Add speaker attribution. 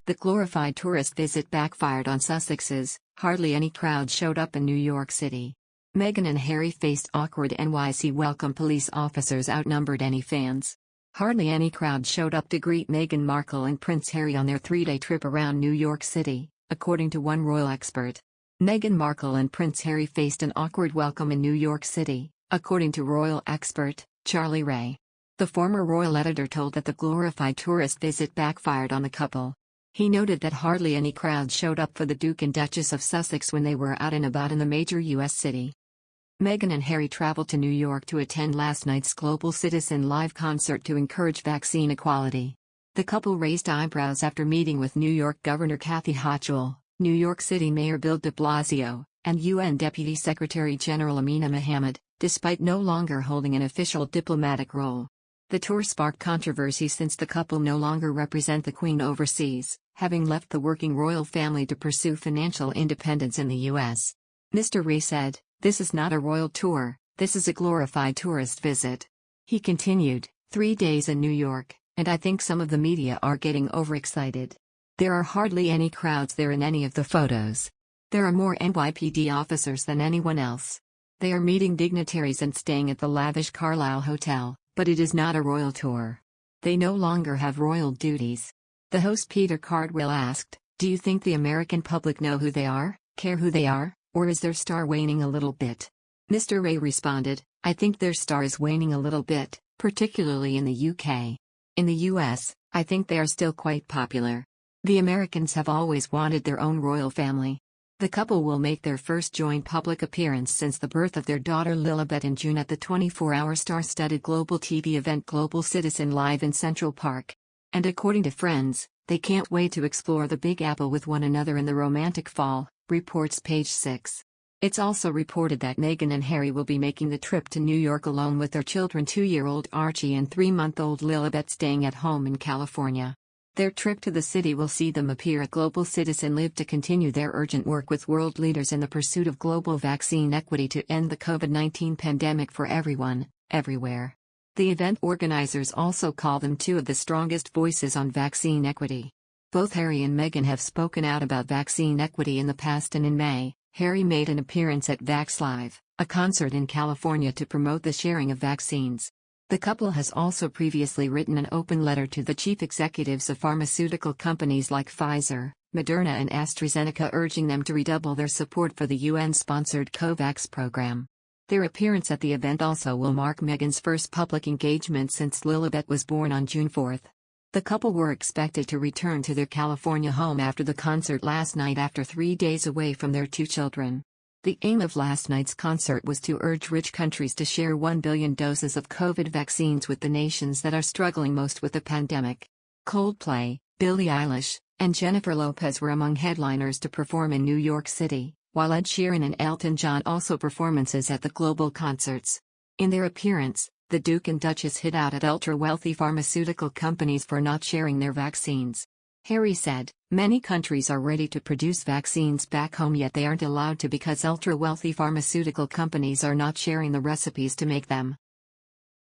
Speaker 1: The glorified tourist visit backfired on Sussexes. Hardly any crowd showed up in New York City. Meghan and Harry faced awkward NYC welcome. Police officers outnumbered any fans. Hardly any crowd showed up to greet Meghan Markle and Prince Harry on their three-day trip around New York City, according to one royal expert. Meghan Markle and Prince Harry faced an awkward welcome in New York City, according to royal expert Charlie Ray. The former royal editor told that the glorified tourist visit backfired on the couple. He noted that hardly any crowd showed up for the Duke and Duchess of Sussex when they were out and about in the major U.S. city. Meghan and Harry traveled to New York to attend last night's Global Citizen live concert to encourage vaccine equality. The couple raised eyebrows after meeting with New York Governor Kathy Hochul, New York City Mayor Bill de Blasio, and UN Deputy Secretary General Amina Mohammed, despite no longer holding an official diplomatic role. The tour sparked controversy since the couple no longer represent the Queen overseas, having left the working royal family to pursue financial independence in the U.S. Mr. Ray said, "This is not a royal tour, this is a glorified tourist visit." He continued, 3 days in New York, and I think some of the media are getting overexcited. There are hardly any crowds there in any of the photos. There are more NYPD officers than anyone else. They are meeting dignitaries and staying at the lavish Carlisle Hotel, but it is not a royal tour. They no longer have royal duties. The host Peter Cardwell asked, "Do you think the American public know who they are, care who they are, or is their star waning a little bit?" Mr. Ray responded, "I think their star is waning a little bit, particularly in the UK. In the US, I think they are still quite popular. The Americans have always wanted their own royal family." The couple will make their first joint public appearance since the birth of their daughter Lilibet in June at the 24-hour star-studded global TV event Global Citizen Live in Central Park. And according to friends, they can't wait to explore the Big Apple with one another in the romantic fall, reports Page 6. It's also reported that Meghan and Harry will be making the trip to New York alone with their children, 2-year-old Archie and 3-month-old Lilibet staying at home in California. Their trip to the city will see them appear at Global Citizen Live to continue their urgent work with world leaders in the pursuit of global vaccine equity to end the COVID-19 pandemic for everyone, everywhere. The event organizers also call them two of the strongest voices on vaccine equity. Both Harry and Meghan have spoken out about vaccine equity in the past, and in May, Harry made an appearance at Vax Live, a concert in California to promote the sharing of vaccines. The couple has also previously written an open letter to the chief executives of pharmaceutical companies like Pfizer, Moderna and AstraZeneca, urging them to redouble their support for the UN-sponsored COVAX program. Their appearance at the event also will mark Meghan's first public engagement since Lilibet was born on June 4. The couple were expected to return to their California home after the concert last night after 3 days away from their 2 children. The aim of last night's concert was to urge rich countries to share 1 billion doses of COVID vaccines with the nations that are struggling most with the pandemic. Coldplay, Billie Eilish, and Jennifer Lopez were among headliners to perform in New York City, while Ed Sheeran and Elton John also performances at the global concerts. In their appearance, the Duke and Duchess hit out at ultra-wealthy pharmaceutical companies for not sharing their vaccines. Harry said, "Many countries are ready to produce vaccines back home, yet they aren't allowed to because ultra-wealthy pharmaceutical companies are not sharing the recipes to make them.